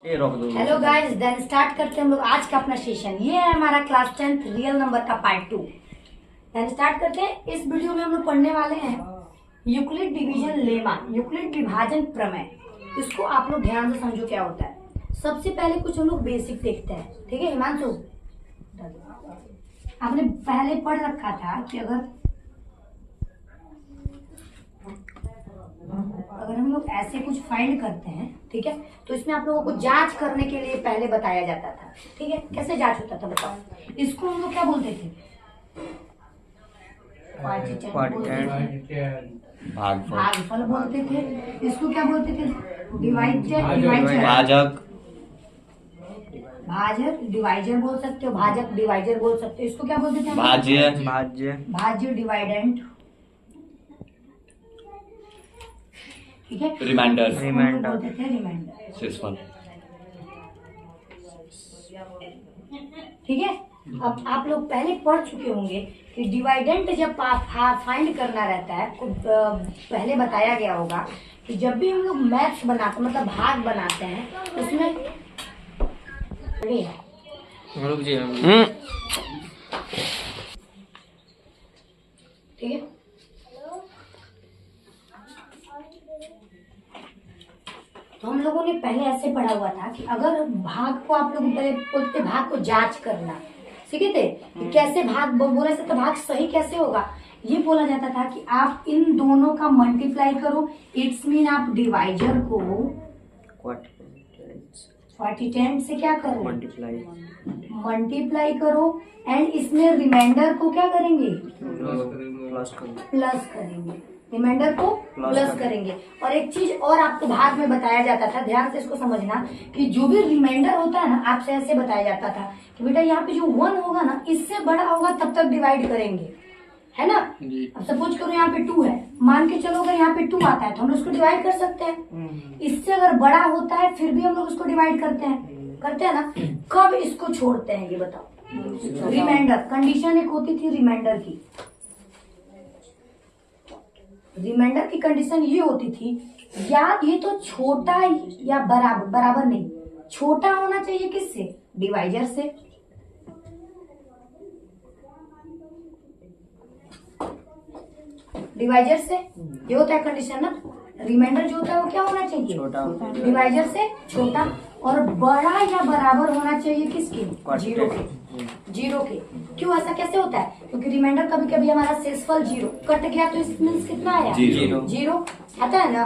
Hello guys, then start करते हैं हम लोग आज का अपना सेशन। ये है हमारा क्लास 10th रियल नंबर का पार्ट 2। देन स्टार्ट करते हैं। इस वीडियो में हम लोग पढ़ने वाले हैं यूक्लिड डिवीजन लेमा, यूक्लिड विभाजन प्रमेय। इसको आप लोग ध्यान से समझो क्या होता है। सबसे पहले कुछ हम लोग बेसिक देखते हैं, ठीक है। हिमांशु, आपने पहले पढ़ रखा था कि अगर हम लोग ऐसे कुछ फाइंड करते हैं, ठीक है, तो इसमें आप लोगों को जांच करने के लिए पहले बताया जाता था, ठीक है। कैसे जांच होता था बताओ। इसको हम लोग क्या बोलते थे? भागफल बोलते थे। इसको क्या बोलते थे? भाजक डिवाइजर बोल सकते हो, भाजक डिवाइजर बोल सकते हो। इसको क्या बोलते थे? भाज्य डिवाइडेंट, ठीक है। रिमाइंडर बोलते थे, रिमाइंडर, ठीक है। अब आप लोग पहले पढ़ चुके होंगे कि डिवाइडेंट जब फाइंड करना रहता है, पहले बताया गया होगा कि जब भी हम लोग मैथ्स बनाते मतलब भाग बनाते हैं उसमें ठीक है। तो हम लोगों ने पहले ऐसे पढ़ा हुआ था कि अगर भाग को आप लोग पहले बोलते भाग को जांच करना सीखे थे कि कैसे भाग बोले से तो भाग सही कैसे होगा। ये बोला जाता था कि आप इन दोनों का मल्टीप्लाई करो। इट्स मीन आप डिवाइजर को क्वाटिटेंट से क्या करो? मल्टीप्लाई करो। एंड इसमें रिमाइंडर को क्या करेंगे? प्लस करेंगे। रिमाइंडर को प्लस करेंगे। और एक चीज और आपको भाग में बताया जाता था, ध्यान से इसको समझना, कि जो भी रिमाइंडर होता है ना, आपसे ऐसे बताया जाता था कि बेटा यहाँ पे जो 1 होगा ना, इससे बड़ा होगा तब तक डिवाइड करेंगे, है ना। अब सपोज करो यहाँ पे 2 है, मान के चलो अगर यहाँ पे 2 आता है तो हम लोग उसको डिवाइड कर सकते हैं। इससे अगर बड़ा होता है फिर भी हम लोग उसको डिवाइड करते हैं ना। कब इसको छोड़ते हैं ये बताओ? रिमाइंडर। कंडीशन एक होती थी रिमाइंडर की। रिमाइंडर की कंडीशन ये होती थी, या ये तो छोटा या बराबर नहीं, छोटा होना चाहिए किससे? डिवाइजर से। डिवाइजर से ये होता है कंडीशन ना। रिमाइंडर जो होता है वो क्या होना चाहिए? छोटा। डिवाइजर से छोटा। और बड़ा या बराबर होना चाहिए किसके? जीरो के। क्यों ऐसा कैसे होता है? क्योंकि रिमाइंडर कभी कभी हमारा शेषफल 0 कट गया तो इसमें कितना आया? 0 आता है ना।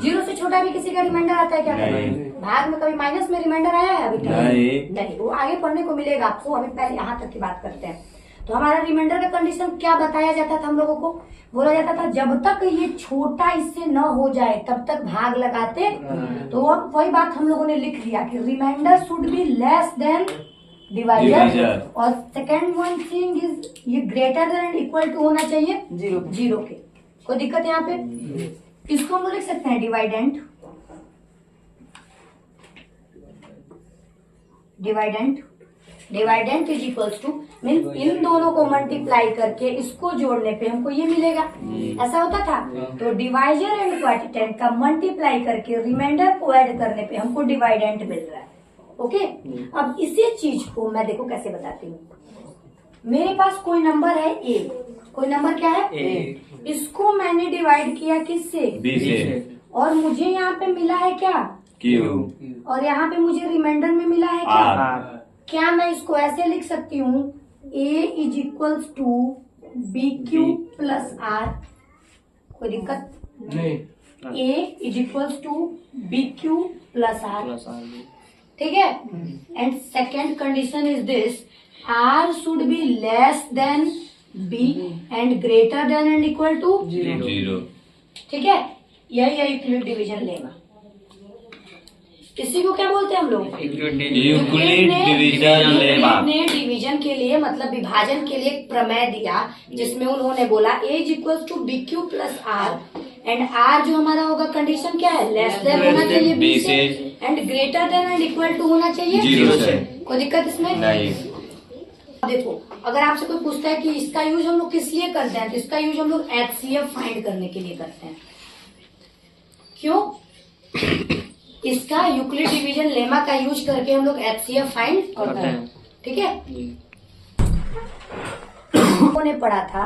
0 से छोटा भी किसी का रिमाइंडर आता है क्या? भाग में कभी माइनस में रिमाइंडर आया है अभी तक? नहीं। वो आगे पढ़ने को मिलेगा आपको। अभी पहले यहाँ तक की बात करते हैं। तो हमारा रिमाइंडर का कंडीशन क्या बताया जाता था हम लोगों को? बोला जाता था जब तक ये छोटा इससे न हो जाए तब तक भाग लगाते। तो अब वही बात हम लोगों ने लिख लिया कि reminder should be less than divisor. और सेकेंड वन थिंग इज ये greater than and equal to होना चाहिए 0 के। कोई दिक्कत है यहाँ पे? इसको हम लोग लिख सकते हैं dividend. Dividend is equals to mean इन दोनों को मल्टीप्लाई करके इसको जोड़ने पे हमको ये मिलेगा। ऐसा होता था। तो डिवाइजर एंड क्वाटिटेंट का मल्टीप्लाई करके रिमाइंडर को ऐड करने पे हमको डिवाइडेंट मिल रहा है। ओके। अब इसी चीज को मैं देखो कैसे बताती हूँ। मेरे पास कोई नंबर है A। कोई नंबर क्या है? A। इसको मैंने डिवाइड किया किससे? B से। और मुझे यहाँ पे मिला है क्या? Q। और यहाँ पे मुझे रिमाइंडर में मिला है क्या? क्या मैं इसको ऐसे लिख सकती हूँ? A is equals to BQ plus R। कोई दिक्कत नहीं। A is equals to BQ plus R, ठीक है। And second condition is this, R should be less than B and greater than and equal to 0, ठीक है। यही है Euclid division lemma. इसी को क्या बोलते हैं हम लोग? Euclid division lemma. ने डिवीजन के लिए मतलब विभाजन के लिए एक प्रमेय दिया जिसमें उन्होंने बोला A is equal to BQ plus R and R जो हमारा होगा कंडीशन क्या है? लेस देन होना चाहिए B से and greater than and equal to होना चाहिए 0 से। कोई दिक्कत इसमें नहीं। देखो अगर आपसे कोई पूछता है कि इसका यूज हम लोग किस लिए करते हैं, तो इसका यूज हम लोग HCF फाइंड करने के लिए करते हैं। क्यों? इसका यूक्लिड डिवीजन लेमा का यूज करके हम लोग HCF फाइंड करते हैं। ठीक है, ने पढ़ा था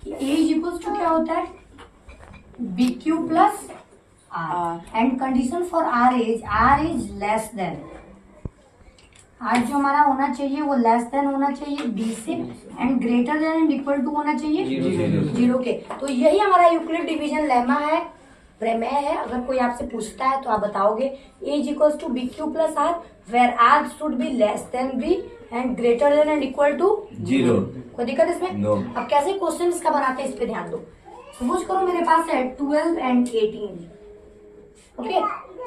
कि A इज इक्वल टू क्या होता है, BQ plus R and condition for R is less than, R जो हमारा होना चाहिए वो लेस देन होना चाहिए B से and greater than and equal to होना चाहिए 0 के। तो यही हमारा यूक्लिड डिवीजन लेमा है, प्रमेय है। अगर कोई आपसे पूछता है तो आप बताओगे A is equal to BQ plus R where R should be less than B and greater than and equal to 0। कोई दिक्कत इसमें? No. अब कैसे क्वेश्चन इसका बनाते हैं इस पे ध्यान दो। सपोज करो मेरे पास है 12 एंड 18, ओके।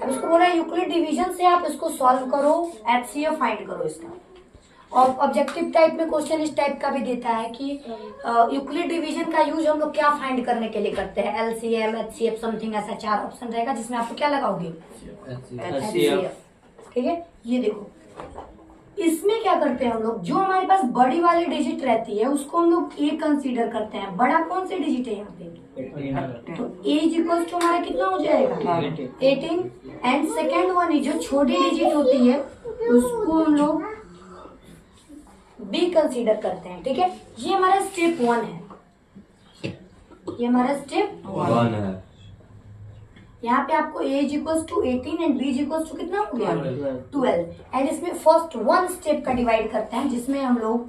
अब इसको बोला यूक्लिड डिवीजन से आप इसको सॉल्व करो, HCF फाइंड करो इसका। और ऑब्जेक्टिव टाइप में क्वेश्चन इस टाइप का भी देता है कि यूक्लिड डिवीजन का यूज हम लोग क्या फाइंड करने के लिए करते हैं, LCM, HCF समथिंग, ऐसा 4 ऑप्शन रहेगा जिसमें आपको क्या लगाओगे, HCF। ठीक है, ये देखो इसमें क्या करते हैं हम लोग, जो हमारे पास बड़ी वाली डिजिट रहती है उसको हम लोग A कंसीडर करते हैं। बड़ा कौन सी डिजिट है यहाँ पे, तो A इज इक्वल टू हमारा कितना हो जाएगा 18 एंड सेकेंड वन जो छोटी डिजिट होती है उसको हम लोग B कंसीडर करते हैं। ठीक है, ये हमारा स्टेप 1 है, ये हमारा स्टेप 1 है। यहाँ पे आपको A is equal to 18 and B is equal to कितना हो गया 12 एंड इसमें फर्स्ट 1 स्टेप का डिवाइड करते हैं जिसमें हम लोग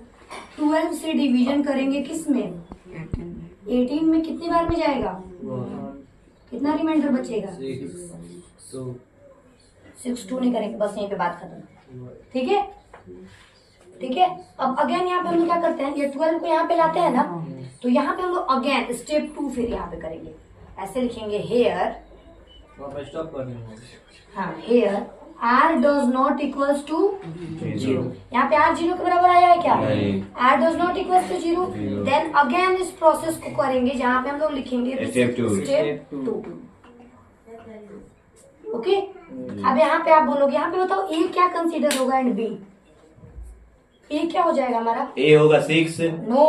12 से डिवीजन करेंगे किसमें, 18 में कितनी बार में जाएगा, कितना रिमाइंडर बचेगा 6 2 नहीं करेंगे, बस यहीं पे बात खत्म। ठीक है, ठीक है। अब अगेन यहाँ पे हम लोग क्या करते हैं, ये 12 को यहाँ पे लाते हैं ना, तो यहाँ पे हम लोग अगेन स्टेप 2 फिर यहाँ पे करेंगे, ऐसे लिखेंगे हेयर, हाँ here R does not equals to 0। यहाँ पे R 0 के बराबर आया है क्या, R does not equals to 0। Then again इस प्रोसेस को करेंगे जहाँ पे हम लोग लिखेंगे स्टेप 2। ओके, अब यहाँ पे आप बोलोगे, यहाँ पे बताओ A क्या कंसीडर होगा एंड B, A क्या हो जाएगा हमारा, A होगा 6, नो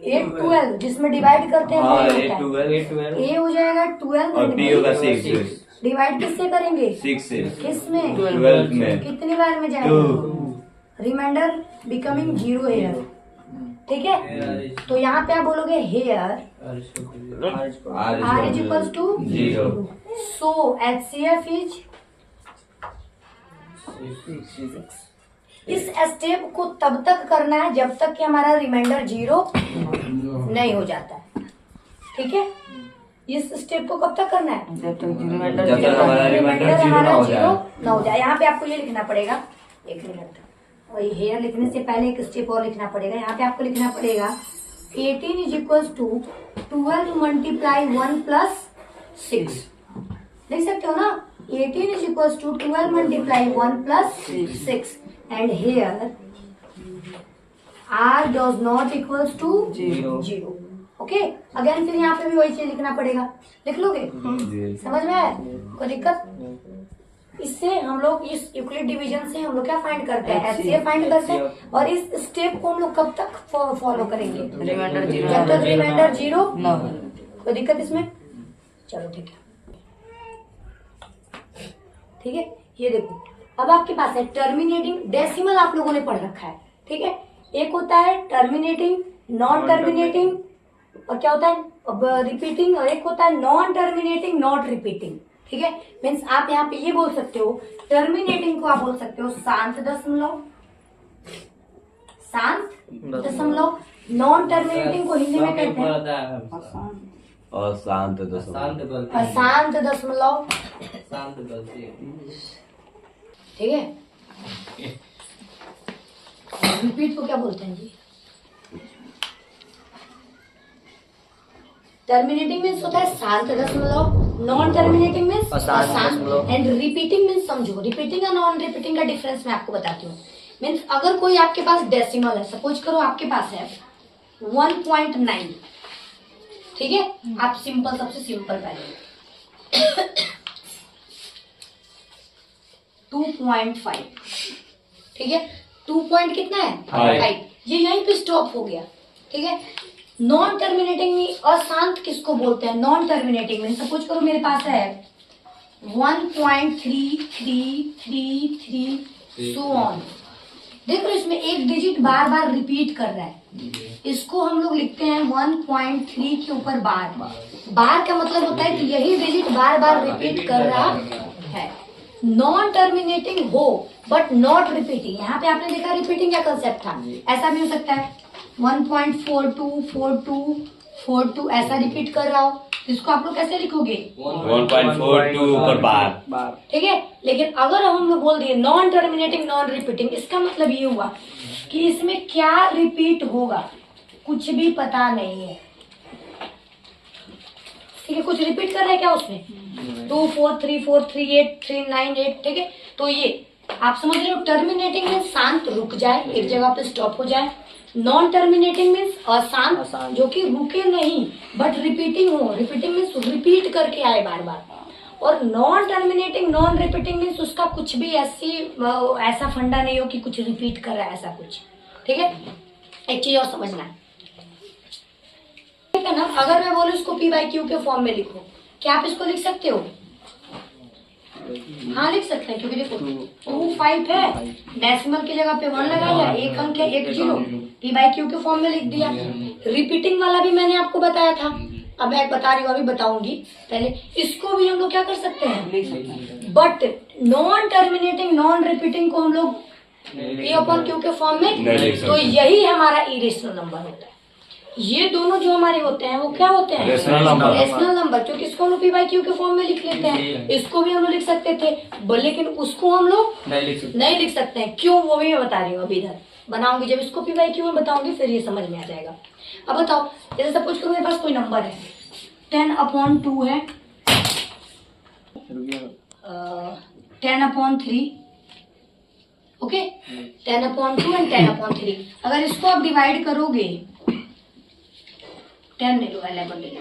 8 12 जिसमें डिवाइड करते हैं हाँ, A हो जाएगा 12 और B होगा 6, डिवाइड किससे करेंगे 6 से, किस में 12 में, कितनी बार में जाएगा, रिमाइंडर बिकमिंग 0 हेयर। ठीक है, तो यहाँ पे आप बोलोगे here R is equal to 0, so HCF is 6। इस स्टेप को तब तक करना है जब तक कि हमारा रिमाइंडर 0 नहीं हो जाता है। ठीक है, इस स्टेप को कब तक करना है, जब तक हमारा रिमाइंडर 0 ना हो जाए। यहाँ पे आपको ये लिखना पड़ेगा, एक मिनट, और हेयर लिखने से पहले एक स्टेप और लिखना पड़ेगा। यहाँ पे आपको लिखना पड़ेगा 18 is equal to 12 multiply 1 plus 6, लिख सकते हो ना, 18 is equal to 12 multiply 1 plus 6 and here R does not equals to 0। Okay, again फिर यहाँ पे भी वही चीज लिखना पड़ेगा, लिख लोगे, समझ में आया, कोई दिक्कत। इससे हम लोग इस यूक्लिड डिवीजन से हम लोग क्या फाइंड करते हैं, HCF फाइंड करते हैं। और इस स्टेप को हम लोग कब तक फॉलो करेंगे, जब तक रिमाइंडर 0। कोई दिक्कत इसमें, चलो ठीक है, ठीक है। ये देखो अब आपके पास है टर्मिनेटिंग, डेसिमल आप लोगों ने पढ़ रखा है। ठीक है, एक होता है टर्मिनेटिंग, नॉन टर्मिनेटिंग, और क्या होता है रिपीटिंग, और एक होता है नॉन टर्मिनेटिंग नॉट रिपीटिंग। ठीक है, मीन्स आप यहाँ पे ये बोल सकते हो, टर्मिनेटिंग को आप बोल सकते हो शांत दशमलव, शांत दशमलव। नॉन टर्मिनेटिंग को हिंदी में कहते हैं अशांत दशमलव, अशांत दशमलव। ठीक है, रिपीट को क्या बोलते हैं जी, टर्मिनेटिंग मीन्स होता है शांत दशमलव, नॉन टर्मिनेटिंग मीन्स अशांत, एंड रिपीटिंग मीन्स समझो, रिपीटिंग और नॉन रिपीटिंग का डिफरेंस मैं आपको बताती हूँ। मीन्स अगर कोई आपके पास डेसिमल है, सपोज करो आपके पास है 1.9, ठीक है, आप सिंपल, सबसे सिंपल पहले 2.5, ठीक है, 2 पॉइंट कितना है 5, ये यहीं पे स्टॉप हो गया। ठीक है, नॉन टर्मिनेटिंग में अशांत किसको बोलते हैं, नॉन टर्मिनेटिंग में सपोज करो मेरे पास है 1.3333 सो ऑन। देखो इसमें एक डिजिट बार बार रिपीट कर रहा है, इसको हम लोग लिखते हैं 1.3 के ऊपर बार। बार का मतलब होता है कि यही डिजिट बार बार रिपीट कर रहा है। नॉन टर्मिनेटिंग हो बट नॉट रिपीटिंग, यहाँ पे आपने देखा रिपीटिंग का कंसेप्ट था, ऐसा भी हो सकता है 1.424242 ऐसा रिपीट कर रहा हो, इसको आप लोग कैसे लिखोगे 1.42 पर बार। ठीक है। लेकिन अगर हम लोग बोल दिए नॉन टर्मिनेटिंग नॉन रिपीटिंग, इसका मतलब ये हुआ कि इसमें क्या रिपीट होगा कुछ भी पता नहीं है। ठीक है, कुछ रिपीट कर रहे हैं क्या उसमें 2 4 3 4 3 8 3 9 8। ठीक है, तो ये आप समझ रहे हो, टर्मिनेटिंग में शांत रुक जाए, एक जगह पे स्टॉप हो जाए। नॉन टर्मिनेटिंग मीन्स अशांत, जो कि रुके नहीं बट रिपीटिंग हो। रिपीटिंग मीन्स रिपीट करके आए बार बार। और non terminating non repeating means उसका कुछ भी ऐसा फंडा नहीं हो कि कुछ रिपीट कर रहा है ऐसा कुछ। ठीक है, एक चीज और समझना है, ठीक है ना। अगर मैं बोलूं इसको P/Q के फॉर्म में लिखो, क्या आप इसको लिख सकते हो? हाँ लिख सकते हैं, क्योंकि देखो 2 5 है, डेसिमल की जगह पे 1 लगाया, एक अंक है 1 0, P/Q के फॉर्म में लिख दिया। रिपीटिंग वाला भी मैंने आपको बताया था, अब मैं बता रही हूँ, अभी बताऊंगी। पहले इसको भी हम लोग क्या कर सकते हैं, but non terminating non repeating को हम लोग P/Q के फॉर्म में, तो यही हमारा इरेशनल नंबर होता है। ये दोनों जो हमारे होते हैं वो क्या होते हैं, रेशनल नंबर, क्योंकि इसको हम लोग P/Q के फॉर्म में लिख लेते हैं। इसको भी हम लोग लिख सकते थे, लेकिन उसको हम लोग नहीं लिख सकते हैं। क्यों, वो भी मैं बता रही हूँ, अभी इधर बनाऊंगी, जब इसको P/Q में बताऊंगी फिर ये समझ में आ जाएगा। अब बताओ, जैसे सपोज करो मेरे पास कोई नंबर है 10/2 है, 10/3, ओके, 10/2 एंड 10/3। अगर इसको आप डिवाइड करोगे, 10 ले लो, 11 ले लो,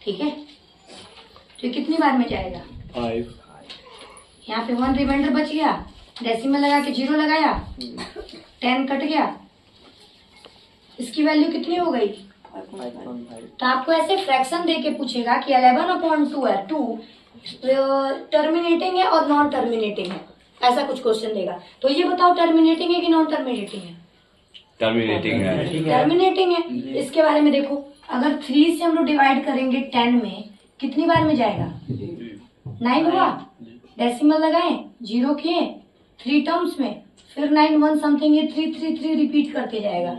ठीक है, तो ये कितनी बार में जाएगा 5। यहाँ पे 1 रिमाइंडर बच गया, डेसिमल लगा के 0 लगाया, 10 कट गया, इसकी वैल्यू कितनी हो गई। तो आपको ऐसे फ्रैक्शन दे के पूछेगा कि 11/2 है, 2 टर्मिनेटिंग है और नॉन टर्मिनेटिंग है, ऐसा कुछ क्वेश्चन देगा। तो ये बताओ टर्मिनेटिंग है कि नॉन टर्मिनेटिंग है? टर्मिनेटिंग है। टर्मिनेटिंग है। इसके बारे में देखो, अगर 3 से हम लोग डिवाइड करेंगे 10 में, कितनी बार में जाएगा 9 हुआ, डेसिमल लगाए, 0 किए 3 टर्म्स में, फिर 9 1 समथिंग, ये 3 3 3 रिपीट करते जाएगा।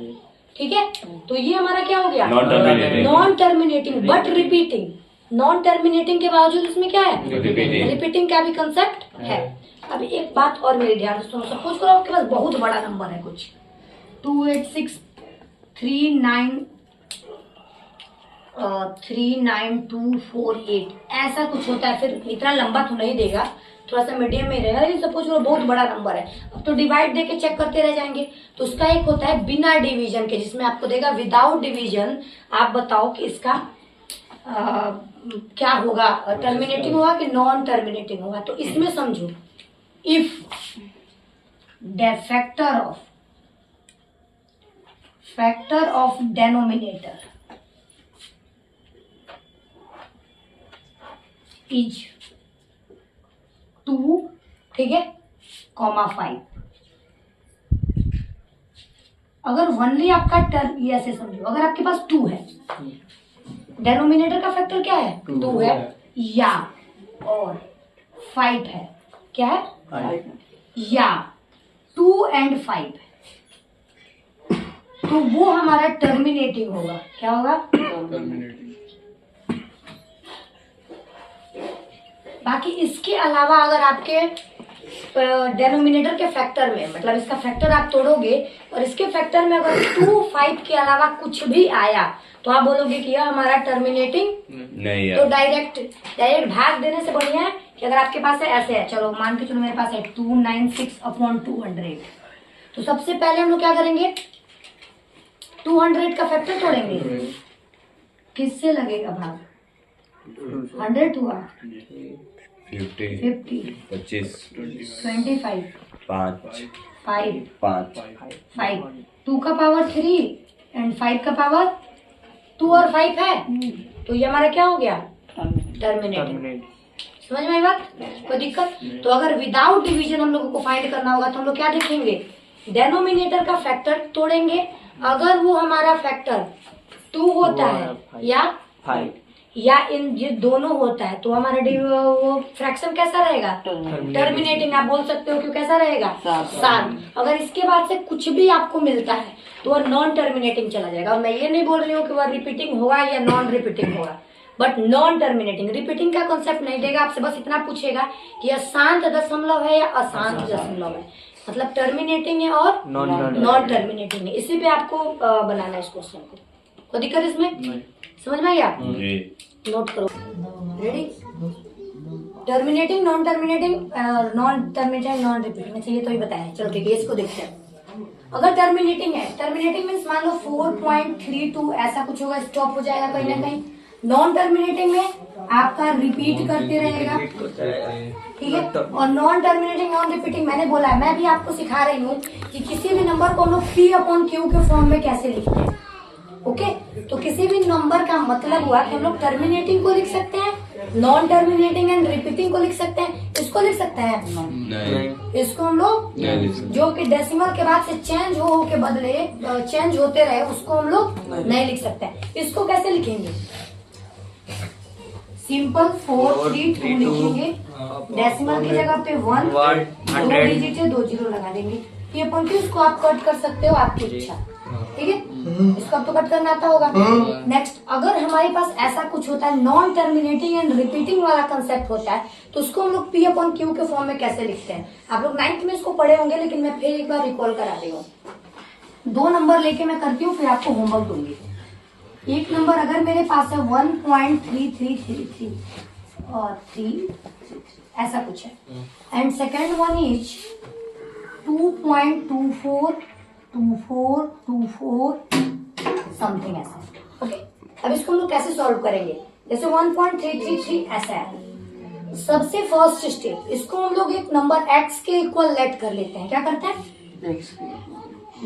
ठीक है, तो ये हमारा क्या हो गया, non terminating but repeating. Non terminating के बावजूद इसमें क्या है, रिपीटिंग का भी कंसेप्ट है। अब एक बात और मेरे ध्यान से सुनो, सपोज करो आपके पास बहुत बड़ा नंबर है, कुछ 2863924 ऐसा कुछ होता है, फिर इतना लंबा तो नहीं देगा, थोड़ा सा मीडियम में रहेगा। लेकिन सपोज करो बहुत बड़ा नंबर है, अब तो डिवाइड देके चेक करते रह जाएंगे। तो उसका एक होता है बिना डिवीजन के, जिसमें आपको देगा विदाउट डिवीजन। आप बताओ कि इसका क्या होगा, टर्मिनेटिंग होगा कि नॉन टर्मिनेटिंग होगा। तो इसमें समझो, if the factor of denominator is 2, ठीक है, 5। अगर वनली आपका टर्म, ये ऐसे समझो, अगर आपके पास 2 है, डेनोमिनेटर का फैक्टर क्या है 2 है, या और 5 है, क्या है 5, या 2 and 5 है, तो वो हमारा टर्मिनेटिंग होगा। क्या होगा, बाकी इसके अलावा अगर आपके डेनोमिनेटर के फैक्टर में, मतलब इसका फैक्टर आप तोड़ोगे और इसके फैक्टर में अगर 2 5 के अलावा कुछ भी आया, तो आप बोलोगे कि यह हमारा टर्मिनेटिंग नहीं है। तो डायरेक्ट भाग देने से बढ़िया है कि अगर आपके पास है ऐसे है, चलो मान के चलो मेरे पास है 296/200, तो सबसे पहले हम लोग क्या करेंगे, 200 का फैक्टर तोड़ेंगे, किससे लगेगा भाग, 100 हुआ, 50 25 25 5 5 2 का पावर 3 एंड 5 का पावर 2 और 5 है, तो ये हमारा क्या हो गया, टर्मिनेटिंग। समझ में आई बात? कोई दिक्कत? तो अगर विदाउट डिवीजन हम लोगों को फाइंड करना होगा तो हम लोग क्या देखेंगे, डेनोमिनेटर का फैक्टर तोड़ेंगे। अगर वो हमारा फैक्टर 2 होता है या 5 या इन ये दोनों होता है तो हमारा वो फ्रैक्शन कैसा रहेगा, टर्मिनेटिंग आप बोल सकते हो। क्यों कैसा रहेगा, 7। अगर इसके बाद से कुछ भी आपको मिलता है तो वह नॉन टर्मिनेटिंग चला जाएगा। और मैं ये नहीं बोल रही हूँ कि वह रिपीटिंग होगा या नॉन रिपीटिंग होगा, बट नॉन टर्मिनेटिंग। रिपीटिंग का कॉन्सेप्ट नहीं देगा, आपसे बस इतना पूछेगा कि यह शांत दशमलव है या अशांत दशमलव है, मतलब टर्मिनेटिंग है और नॉन टर्मिनेटिंग है। इसी पे आपको बनाना है इस क्वेश्चन को। कोई दिक्कत इसमें? समझ में आया? नोट करो, ready? Terminating, non terminating, non repeating. अच्छा ये तो ही बताया, चलो ठीक है, इसको देखते हैं। अगर टर्मिनेटिंग है, टर्मिनेटिंग मीन्स मान लो 4.32 ऐसा कुछ होगा, स्टॉप हो जाएगा कहीं ना कहीं। नॉन टर्मिनेटिंग में आपका रिपीट करते रहेगा, ठीक है। और नॉन टर्मिनेटिंग, नॉन रिपीटिंग मैंने बोला है, मैं भी आपको सिखा रही हूँ कि किसी भी नंबर को हम लोग P/Q के फॉर्म में कैसे लिखते हैं। ओके, तो किसी भी नंबर का मतलब हुआ कि हम लोग टर्मिनेटिंग को लिख सकते हैं, नॉन टर्मिनेटिंग एंड रिपीटिंग को लिख सकते हैं। इसको लिख सकते हैं नहीं। इसको हम लोग जो कि डेसिमल के बाद से चेंज हो के बदले चेंज होते रहे उसको हम लोग नहीं लिख सकते हैं। इसको कैसे लिखेंगे, सिंपल 432 लिखेंगे, डेसिमल की जगह पे 1 2 डिजिट है, 2 जीरो लगा देंगे। ये पंक्ति उसको आप कट कर सकते हो, आपकी इच्छा, ठीक है। इसको अब तो कट करना आता होगा। नेक्स्ट, अगर हमारे पास ऐसा कुछ होता है नॉन टर्मिनेटिंग एंड रिपीटिंग वाला कंसेप्ट होता है तो उसको हम लोग P/Q के फॉर्म में कैसे लिखते हैं। आप लोग 9th में इसको पढ़े होंगे, लेकिन मैं फिर एक बार रिकॉल करा रही हूँ। 2 नंबर लेके मैं करती हूँ, फिर आपको होमवर्क दूंगी। एक नंबर अगर मेरे पास है 1.3333 और 3 ऐसा कुछ है, and second one is 2.242424 something ऐसा। ओके, अब इसको हम लोग कैसे सॉल्व करेंगे, जैसे 1.333 ऐसा है। सबसे फर्स्ट स्टेप, इसको हम लोग एक नंबर x के इक्वल लेट कर लेते हैं। क्या करते हैं,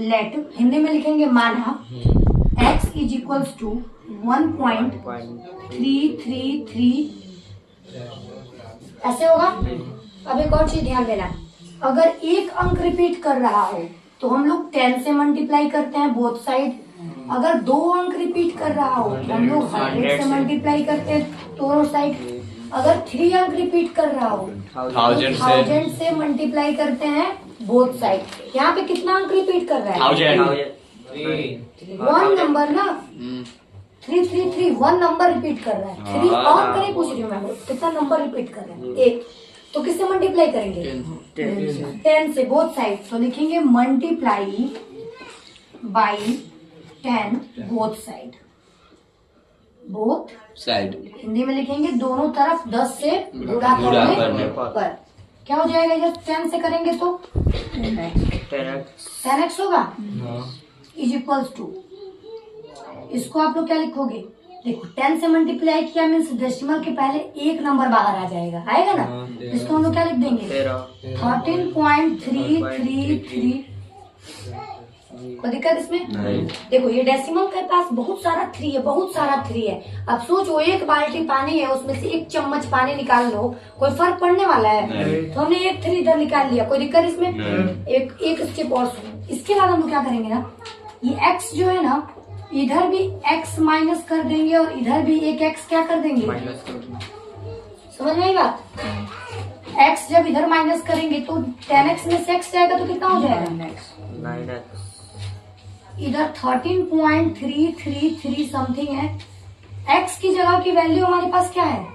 लेट, हिंदी में लिखेंगे माना x इज इक्वल्स टू 1.333 ऐसे होगा। अब एक और चीज ध्यान देना, अगर एक अंक रिपीट कर रहा हो तो हम लोग 10 से मल्टीप्लाई करते हैं बोथ साइड। अगर 2 अंक रिपीट कर रहा हो तो हम लोग 100 से मल्टीप्लाई करते हैं दोनों साइड। अगर 3 अंक रिपीट कर रहा हो 1000 से मल्टीप्लाई करते हैं बोथ साइड। यहाँ पे कितना अंक रिपीट कर रहा है, 1 नंबर ना, 333 1 नंबर रिपीट कर रहा है। 3 और करें, पूछ रही हूँ मैं, कितना नंबर रिपीट कर रहा है, 1। तो किससे मल्टीप्लाई करेंगे, 10 से बोथ साइड। तो लिखेंगे multiply by 10 both side, both side Hindi में लिखेंगे दोनों तरफ 10 से गुणा करने पर। क्या हो जाएगा, जब 10 से करेंगे तो 10x होगा, इज इक्वल्स टू, इसको आप लोग क्या लिखोगे, देखो 10 से मल्टीप्लाई किया मीन्स डेसिमल के पहले एक नंबर बाहर आ जाएगा, आएगा ना। इसको हम लोग क्या लिख देंगे 13.333। कोई दिक्कत इसमें नहीं। देखो ये डेसिमल के पास बहुत सारा 3 है, बहुत सारा 3 है। अब सोचो एक बाल्टी पानी है, उसमें से 1 चम्मच पानी निकाल लो, कोई फर्क पड़ने वाला है? तो हमने 1 3 इधर निकाल लिया, कोई दिक्कत इसमें? एक स्टेप और सुनो। इसके बाद हम लोग क्या करेंगे ना, ये x जो है ना, इधर भी x माइनस कर देंगे और इधर भी एक x क्या कर देंगे, समझ में आई बात? x जब इधर माइनस करेंगे तो 10x में से x जाएगा तो कितना हो जाएगा, 9x। इधर 13.333 समथिंग है। x की जगह की वैल्यू हमारे पास क्या है,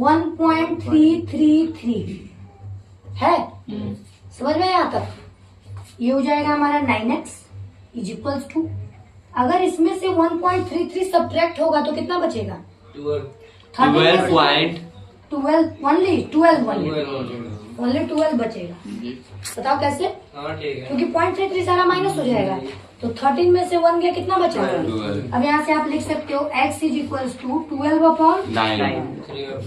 1.333 है। समझ में यहाँ तक? ये हो जाएगा हमारा 9x इज इक्वल्स टू, अगर इसमें से 1.33 सब्ट्रैक्ट होगा तो कितना बचेगा, 12 बचेगा। बताओ कैसे? क्योंकि 0.33 सारा माइनस हो जाएगा, तो 13 में से 1 गया, कितना बचा? अब यहाँ से आप लिख सकते हो x इज इक्वल्स टू 12/9।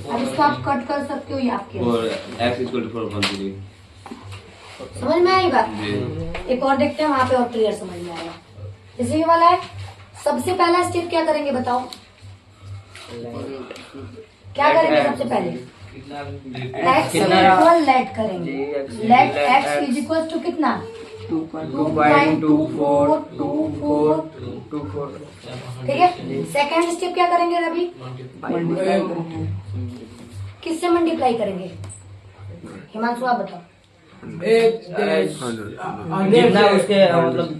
अब इसको आप कट कर सकते हो, ये आपके समझ में आई बात? एक और देखते हैं, वहाँ पे और क्लियर समझ में आएगा। जैसे ये वाला है, सबसे पहला स्टेप क्या करेंगे बताओ, क्या करेंगे सबसे पहले x इक्वल लेट करेंगे, let x is equal to कितना 2.2424, ठीक है। सेकेंड स्टेप क्या करेंगे अभी, किससे मल्टीप्लाई करेंगे, हिमांशु आप बताओ। जितना उसके मतलब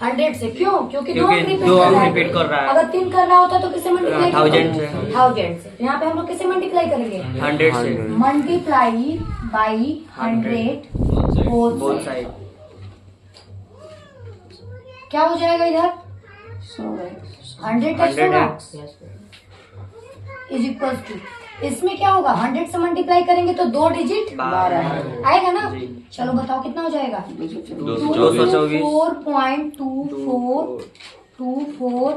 100 से, क्यों, क्योंकि दो रिपीट कर रहा है। अगर 3 कर रहा होता तो किससे मल्टीप्लाई, 1000 से। 1000 से। यहाँ पे हम लोग किससे मल्टीप्लाई करेंगे, 100 से, मल्टीप्लाई बाई 100 बोथ साइड। क्या हो जाएगा इधर 100x होगा इज इक्वल टू, इसमें क्या होगा 100 से मल्टीप्लाई करेंगे तो 2 डिजिट 12 आएगा ना। चलो बताओ कितना हो जाएगा 224.2424,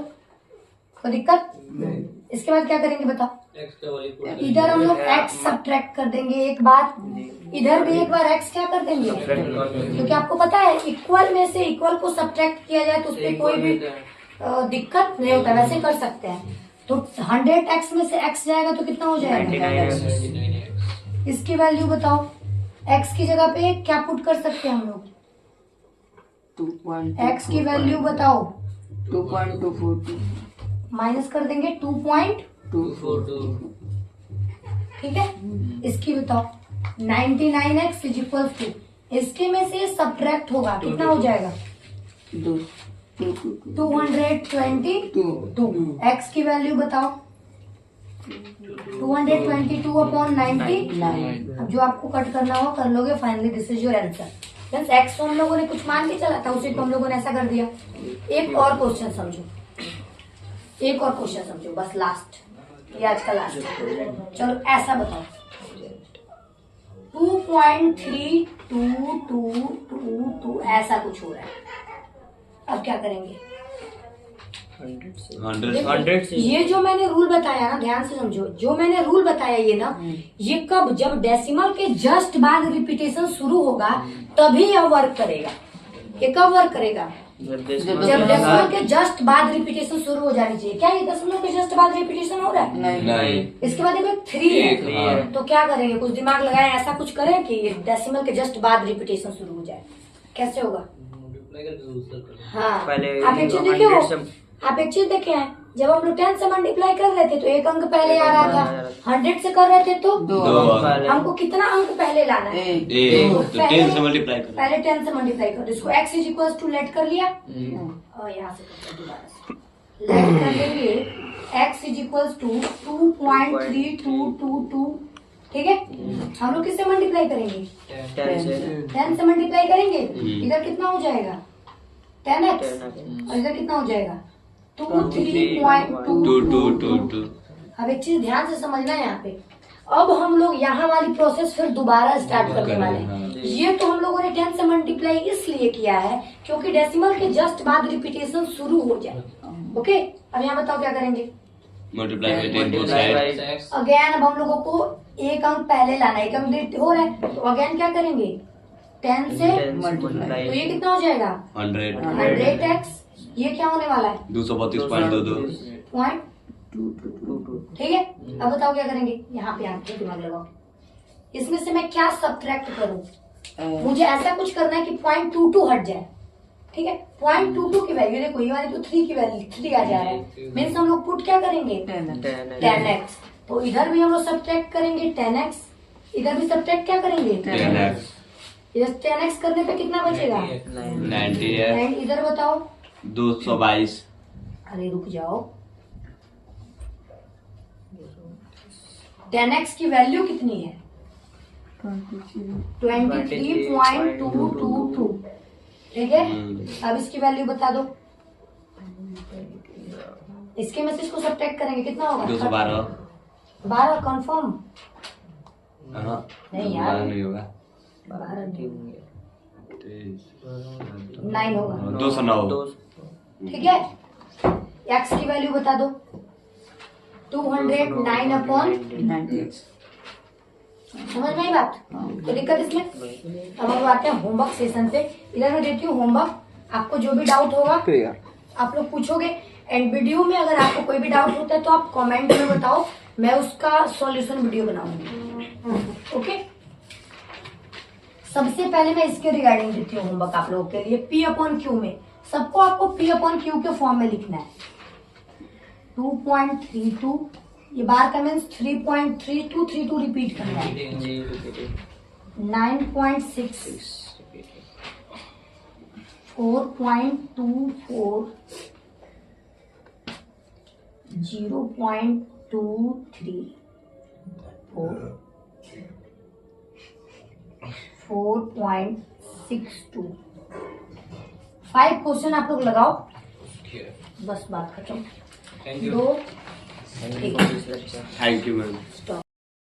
कोई दिक्कत। इसके बाद क्या करेंगे बताओ, इधर हम लोग x सब्ट्रैक्ट कर देंगे एक बार, इधर भी एक बार x क्या कर देंगे, क्योंकि आपको पता है इक्वल में से इक्वल को सब्ट्रैक्ट किया जाए तो उसपे कोई भी दिक्कत नहीं होता, वैसे कर सकते हैं। तो 100x में से x जाएगा तो कितना हो जाएगा, इसकी वैल्यू बताओ। x की जगह पे क्या पुट कर सकते हैं हम लोग, x की वैल्यू बताओ 2.242 माइनस कर देंगे 2.242, ठीक है। इसकी बताओ 99x इज इक्वल टू, इसके में से सब्ट्रैक्ट होगा कितना हो जाएगा 222। x की वैल्यू बताओ 222/90। अब जो आपको कट करना हो कर लोगे, finally this is your answer. Means x को हम लोगों ने कुछ मान के चला था, उसी को हम लोगों ने ऐसा कर दिया। एक और क्वेश्चन समझो, एक और क्वेश्चन समझो, बस लास्ट, ये आज का लास्ट। चलो ऐसा बताओ 2.3222 ऐसा कुछ हो रहा है, अब क्या करेंगे 100 से। ये जो मैंने रूल बताया ना, ध्यान से समझो, जो मैंने रूल बताया ये ना, ये कब, जब डेसिमल के जस्ट बाद रिपीटेशन शुरू होगा तभी यह वर्क करेगा। ये कब वर्क करेगा, जब डेसिमल के जस्ट बाद रिपीटेशन शुरू हो जानी चाहिए। क्या ये डेसिमल के जस्ट बाद रिपीटेशन हो रहा है, नहीं। इसके बाद देखो 3 है, तो क्या करेंगे, कुछ दिमाग लगाए, ऐसा कुछ करें कि ये डेसिमल के जस्ट बाद रिपीटेशन शुरू हो जाए। कैसे होगा, हाँ पहले आप एक चीज देखिए, आप एक चीज देखे हैं, जब हम लोग 10 से मल्टीप्लाई कर रहे थे तो एक अंक पहले आ रहा था, 100 से कर रहे थे तो 2। हमको कितना अंक पहले लाना है, तो 10 से मल्टीप्लाई कर, पहले 10 से मल्टीप्लाई कर, इसको x is equal to let कर लिया, और यहाँ से दोबारा लेट कर लेंगे, x इज इक्वल टू 2.3222, ठीक है। हम लोग किससे मल्टीप्लाई करेंगे, 10 से मल्टीप्लाई करेंगे, इधर कितना हो जाएगा 10x, और इधर कितना हो जाएगा 23.22। अब एक चीज ध्यान से समझना है यहाँ पे, अब हम लोग यहाँ वाली प्रोसेस फिर दोबारा स्टार्ट करने वाले हैं। ये तो हम लोगों ने 10 से मल्टीप्लाई इसलिए किया है क्योंकि डेसिमल के जस्ट बाद रिपीटेशन शुरू हो जाए। ओके, अब यहाँ बताओ क्या करेंगे, multiply by 10 both side. Again अब हम लोगों को एक अंक पहले लाना है, एक अंक हो रहा है तो अगेन क्या करेंगे 10 से मल्टीप्लाई, तो ये कितना हो जाएगा 100x, ये क्या होने वाला है 232.22। ठीक है। अब बताओ क्या करेंगे, यहाँ पे आके दिमाग लगाओ, इसमें से मैं क्या सब्ट्रैक्ट करूं, मुझे ऐसा कुछ करना है कि 0.22 हट जाए, ठीक है। 0.22 की वैल्यू देखो, ये वाली तो 3 की वैल्यू 3 आ जा रहा है, मीन्स हम लोग पुट क्या करेंगे 10x, तो इधर भी हम लोग सब्ट्रैक्ट करेंगे 10x, इधर भी सब्ट्रैक्ट क्या करेंगे 10x। इधर 10x करने पे कितना बचेगा 90 है। एंड इधर बताओ 222। अरे रुक जाओ, 10x की वैल्यू कितनी है 23.222, ठीक है। अब इसकी वैल्यू बता दो, इसके में से इसको सब्ट्रैक्ट करेंगे कितना होगा 12 कंफर्म नहीं यार, नहीं होगा 9 होगा 209। ठीक है। x की वैल्यू बता दो 209/90। समझ में आई बात, तो दिक्कत इसमें। अब हम आते हैं होमवर्क सेशन पे, इधर मैं देती हूँ होमवर्क, आपको जो भी डाउट होगा आप लोग पूछोगे, एंड वीडियो में अगर आपको कोई भी डाउट होता है तो आप कमेंट में बताओ, मैं उसका सॉल्यूशन वीडियो बनाऊंगी। ओके, सबसे पहले मैं इसके रिगार्डिंग देती हूँ होमवर्क आप लोगों के लिए। पी अपॉन क्यू में सबको आपको पी अपॉन क्यू के फॉर्म में लिखना है। 2.32 ये बार का मीन्स 3.3232 रिपीट करना है। 9.6 4.24 0.23 4.62 5 क्वेश्चन आप लोग लगाओ, बस बात खत्म। Thank you. 2 Thank you for this lecture. Thank you ma'am. Stop.